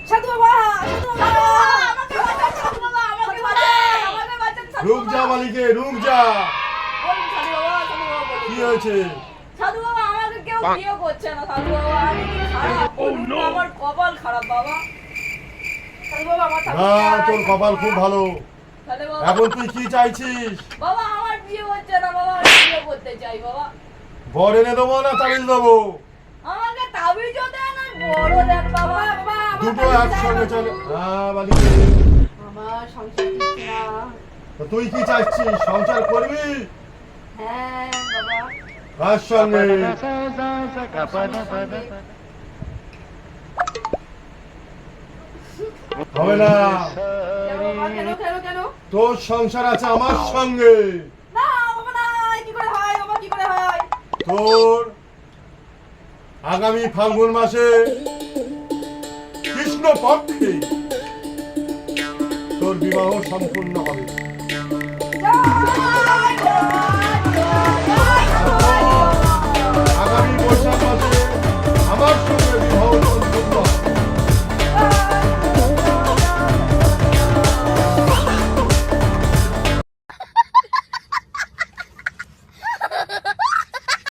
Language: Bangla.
সাধু বাবা, সাধু বাবা, আমাকে বাঁচান, সাধু বাবা, আমাকে বাঁচান, সাধু রুক বাবা। যা মালিকে, রুক যা। বলুন সাধু বাবা, সাধু বাবা বলুন। কি হয়েছে? সাধু বাবা, আমাকে কেউ বিয়ে করছে না সাধু বাবা, আমি কি খারাপ, বলুন না, আমার কপাল খারাপ বাবা। সাধু বাবা, আমার সাধু না, বাবা, তোর কপাল খুব ভালো। সাধু বাবা। এখন তুই কি চাইছিস? বাবা, আমার বিয়ে হচ্ছে না বাবা, আমি বিয়ে করতে চাই বাবা। বর এনে দেবো না তাবিজ দেবো? আমাকে তাবিজও দেন আর বড় দেন বাবা। বাবা, দুটো একসঙ্গে চলে। হ্যাঁ মালিকে, আমার সংসার টিকছে না। তো তুই কি চাইছিস? সংসার করবি হ্যাঁ বাবা। কার সঙ্গে? হবে না, কেন বাবা, কেন কেন কেন? তোর সংসার আছে আমার সঙ্গে। না বাবা না, কি করে হয় বাবা, কি করে হয়? তোর আগামী ফাল্গুন মাসে কৃষ্ণ পক্ষে তোর বিবাহ সম্পূর্ণ হবে।